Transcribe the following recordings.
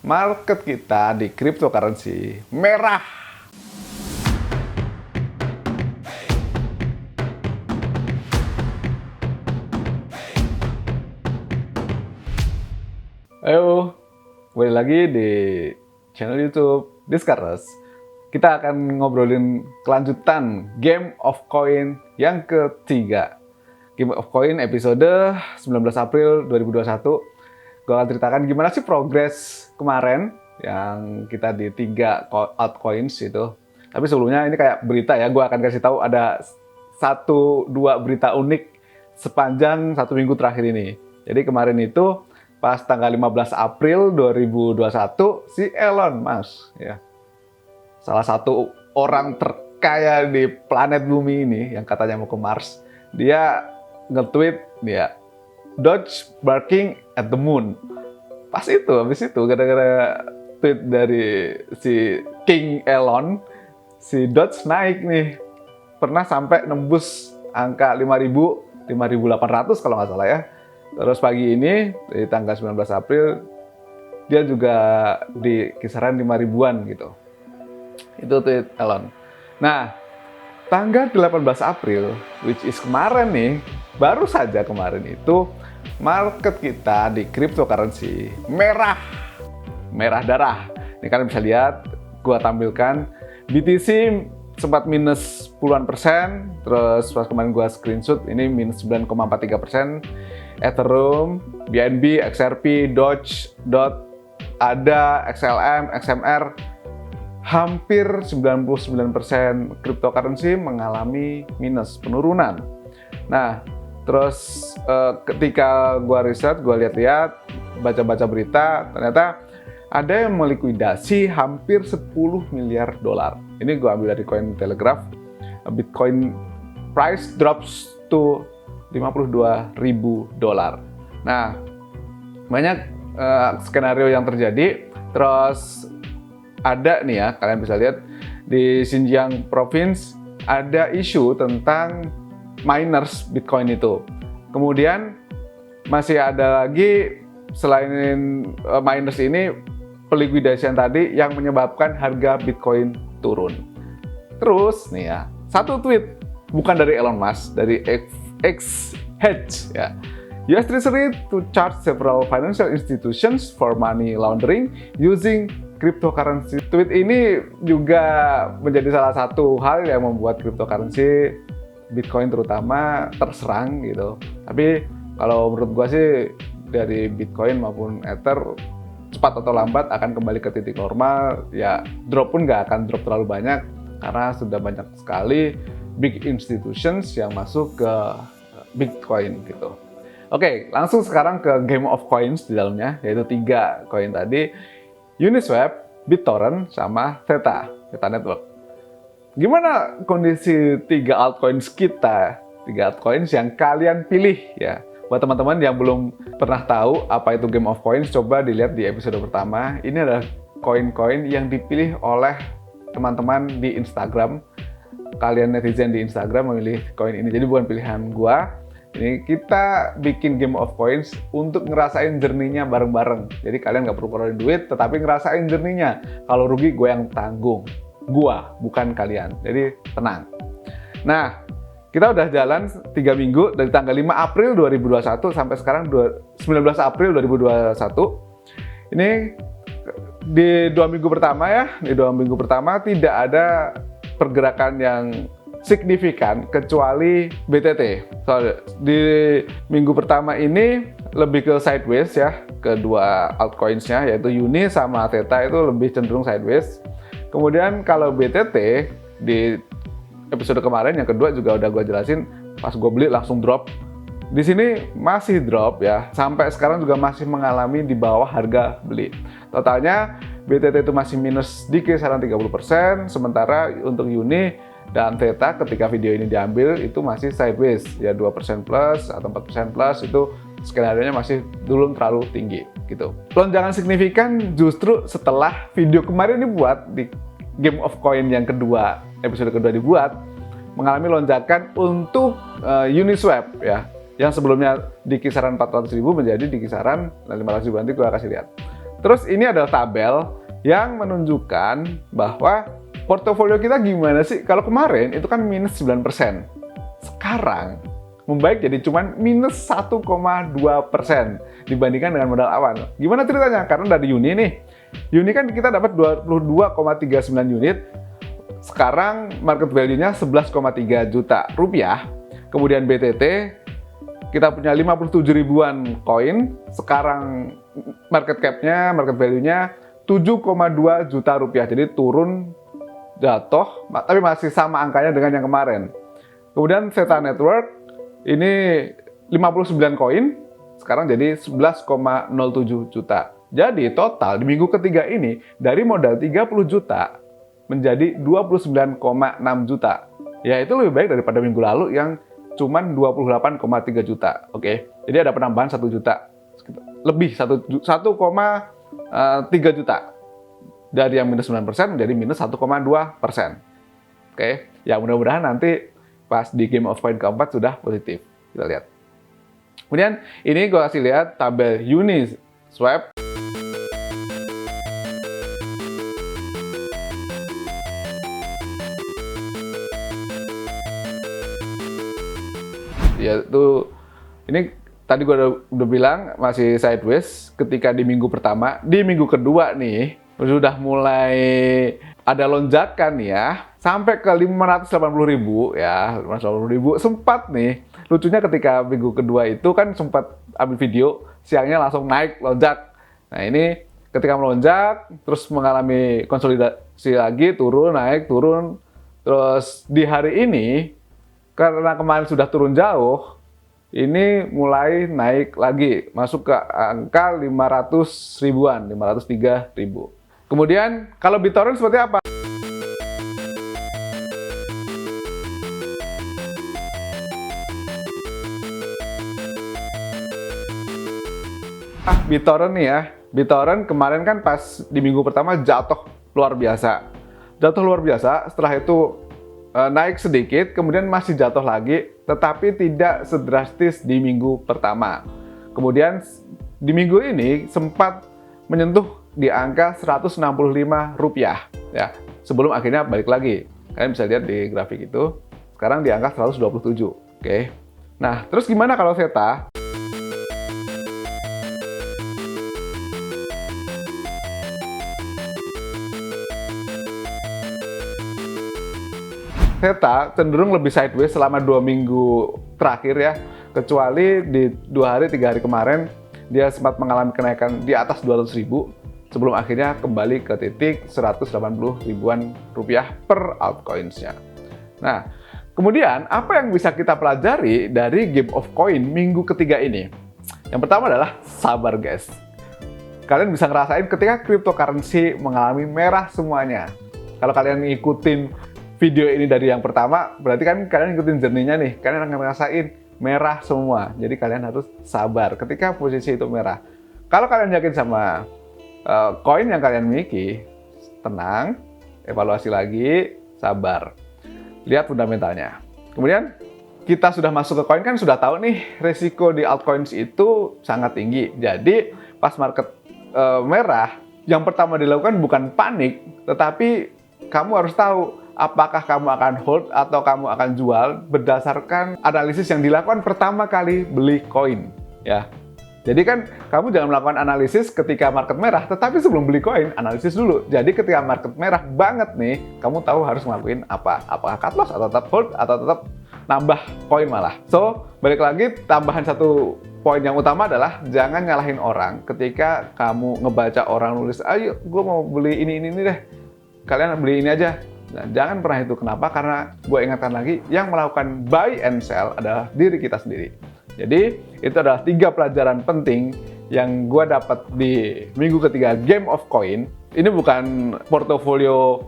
market kita di cryptocurrency merah. Ayo, kembali lagi di channel YouTube Discuss. Kita akan ngobrolin kelanjutan Game of Coin yang ketiga. Game of Coin episode 19 April 2021. Gue akan ceritakan gimana sih progres kemarin yang kita di 3 altcoins itu. Tapi sebelumnya ini kayak berita ya, gue akan kasih tahu ada 1-2 berita unik sepanjang 1 minggu terakhir ini. Jadi kemarin itu pas tanggal 15 April 2021, si Elon Musk, ya, salah satu orang terkaya di planet bumi ini yang katanya mau ke Mars, dia nge-tweet, dia Doge barking at the moon. Pas itu, habis itu, gara-gara tweet dari si King Elon, si Doge naik nih, pernah sampai nembus angka 5.800 kalau nggak salah ya. Terus pagi ini, di tanggal 19 April, dia juga di kisaran 5.000-an gitu. Itu tweet Elon. Nah, tanggal 18 April, which is kemarin nih, baru saja kemarin itu, market kita di cryptocurrency merah. Merah darah. Ini kalian bisa lihat, gua tampilkan, BTC sempat minus puluhan persen, terus pas kemarin gua screenshot, ini minus 9,43%, Ethereum, BNB, XRP, Doge, DOT, ADA, XLM, XMR, hampir 99% cryptocurrency mengalami minus, penurunan. Nah, terus ketika gua riset, gua lihat-lihat, baca-baca berita, ternyata ada yang melikuidasi hampir 10 miliar dolar. Ini gua ambil dari Cointelegraph. Bitcoin price drops to 52.000 dolar. Nah, banyak skenario yang terjadi. Terus ada nih ya, kalian bisa lihat di Xinjiang Province ada isu tentang miners Bitcoin itu. Kemudian masih ada lagi selain miners ini pelikuidasian tadi yang menyebabkan harga Bitcoin turun. Terus nih ya, satu tweet bukan dari Elon Musk, dari X-Hedge ya. US Treasury to charge several financial institutions for money laundering using cryptocurrency. Tweet ini juga menjadi salah satu hal yang membuat cryptocurrency Bitcoin terutama terserang gitu. Tapi kalau menurut gua sih dari Bitcoin maupun Ether cepat atau lambat akan kembali ke titik normal. Ya drop pun nggak akan drop terlalu banyak karena sudah banyak sekali big institutions yang masuk ke Bitcoin gitu. Oke, langsung sekarang ke Game of Coins di dalamnya, yaitu 3 koin tadi, Uniswap, BitTorrent, sama Theta Network. Gimana kondisi 3 altcoins kita, 3 altcoins yang kalian pilih ya? Buat teman-teman yang belum pernah tahu apa itu Game of Coins, coba dilihat di episode pertama. Ini adalah koin-koin yang dipilih oleh teman-teman di Instagram. Kalian netizen di Instagram memilih koin ini, jadi bukan pilihan gua. Ini kita bikin Game of Coins untuk ngerasain jerninya bareng-bareng. Jadi kalian nggak perlu keluarin duit, tetapi ngerasain jerninya. Kalau rugi, gue yang tanggung. Gua, bukan kalian. Jadi tenang. Nah, kita udah jalan 3 minggu dari tanggal 5 April 2021 sampai sekarang 19 April 2021. Ini di 2 minggu pertama ya, di 2 minggu pertama tidak ada pergerakan yang signifikan kecuali BTT. So, di minggu pertama ini lebih ke sideways ya, kedua altcoins-nya yaitu Uni sama Theta itu lebih cenderung sideways. Kemudian kalau BTT di episode kemarin yang kedua juga udah gue jelasin, pas gue beli langsung drop. Di sini masih drop ya, sampai sekarang juga masih mengalami di bawah harga beli. Totalnya BTT itu masih minus di kisaran 30%, sementara untuk Uni dan Theta ketika video ini diambil itu masih sideways ya, 2% plus atau 4% plus, itu skenario-nya masih belum terlalu tinggi gitu. Lonjakan signifikan justru setelah video kemarin dibuat di Game of Coin yang kedua, episode kedua dibuat, mengalami lonjakan untuk Uniswap ya, yang sebelumnya di kisaran 400.000 menjadi di kisaran 500.000, nanti gue kasih lihat. Terus ini adalah tabel yang menunjukkan bahwa portofolio kita gimana sih. Kalau kemarin itu kan minus 9%. Sekarang membaik jadi cuma minus 1,2% dibandingkan dengan modal awal. Gimana ceritanya? Karena dari Juni nih. Juni kan kita dapat 22,39 unit. Sekarang market value-nya 11,3 juta rupiah. Kemudian BTT kita punya 57 ribuan koin. Sekarang market cap-nya, market value-nya 7,2 juta rupiah. Jadi turun, jatuh, tapi masih sama angkanya dengan yang kemarin. Kemudian Theta Network ini 59 koin, sekarang jadi 11,07 juta. Jadi total di minggu ketiga ini dari modal 30 juta menjadi 29,6 juta. Ya itu lebih baik daripada minggu lalu yang cuman 28,3 juta. Oke. Jadi ada penambahan 1 juta. Lebih 1,3 juta. Dari yang minus 9% menjadi minus 1,2%. Oke. Ya mudah-mudahan nanti pas di Game of Coin keempat sudah positif. Kita lihat. Kemudian ini gue kasih lihat tabel Uniswap. Yaitu ini tadi gue udah bilang masih sideways ketika di minggu pertama. Di minggu kedua nih sudah mulai ada lonjakan ya sampai ke 580.000 ya, 580.000 sempat nih. Lucunya ketika minggu kedua itu kan sempat ambil video, siangnya langsung naik lonjak. Nah ini ketika melonjak terus mengalami konsolidasi lagi, turun, naik, turun. Terus di hari ini karena kemarin sudah turun jauh, ini mulai naik lagi, masuk ke angka 500 ribuan, 503 ribu. Kemudian kalau BitTorrent seperti apa? BitTorrent nih ya, BitTorrent kemarin kan pas di minggu pertama jatuh luar biasa. Jatuh luar biasa, setelah itu naik sedikit, kemudian masih jatuh lagi, tetapi tidak sedrastis di minggu pertama. Kemudian di minggu ini sempat menyentuh di angka Rp165 ya, sebelum akhirnya balik lagi. Kalian bisa lihat di grafik itu, sekarang di angka 127. Oke. Nah, terus gimana kalau Theta? Theta cenderung lebih sideways selama 2 minggu terakhir ya, kecuali di 2 hari 3 hari kemarin dia sempat mengalami kenaikan di atas 200.000 sebelum akhirnya kembali ke titik 180 ribuan rupiah per altcoins-nya. Nah, kemudian apa yang bisa kita pelajari dari Game of Coin minggu ketiga ini? Yang pertama adalah sabar guys. Kalian bisa ngerasain ketika cryptocurrency mengalami merah semuanya. Kalau kalian ngikutin video ini dari yang pertama, berarti kan kalian ikutin journey-nya nih. Kalian akan ngerasain merah semua. Jadi kalian harus sabar ketika posisi itu merah. Kalau kalian yakin sama koin yang kalian miliki, tenang, evaluasi lagi, sabar. Lihat fundamentalnya. Kemudian kita sudah masuk ke koin kan sudah tahu nih resiko di altcoins itu sangat tinggi. Jadi pas market merah, yang pertama dilakukan bukan panik, tetapi kamu harus tahu apakah kamu akan hold atau kamu akan jual berdasarkan analisis yang dilakukan pertama kali beli koin ya. Jadi kan kamu jangan melakukan analisis ketika market merah, tetapi sebelum beli koin analisis dulu. Jadi ketika market merah banget nih, kamu tahu harus ngelakuin apa? Apakah cut loss atau tetap hold atau tetap nambah koin malah. So, balik lagi tambahan satu poin yang utama adalah jangan nyalahin orang ketika kamu ngebaca orang nulis, ayo gue mau beli ini deh. Kalian beli ini aja. Nah, jangan pernah itu. Kenapa? Karena gue ingatkan lagi, yang melakukan buy and sell adalah diri kita sendiri. Jadi, itu adalah 3 pelajaran penting yang gue dapat di minggu ketiga Game of Coin. Ini bukan portofolio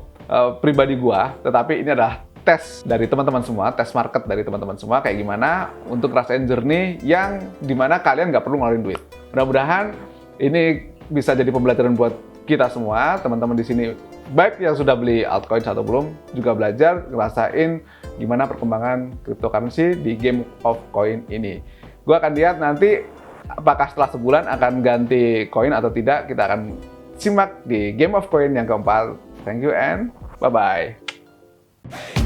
pribadi gue, tetapi ini adalah tes dari teman-teman semua, tes market dari teman-teman semua, kayak gimana untuk rasain journey yang dimana kalian nggak perlu ngeluarin duit. Mudah-mudahan ini bisa jadi pembelajaran buat kita semua, teman-teman di sini, baik yang sudah beli altcoin atau belum, juga belajar ngerasain gimana perkembangan cryptocurrency di Game of Coin ini. Gue akan lihat nanti apakah setelah sebulan akan ganti koin atau tidak, kita akan simak di Game of Coin yang keempat. Thank you and bye-bye.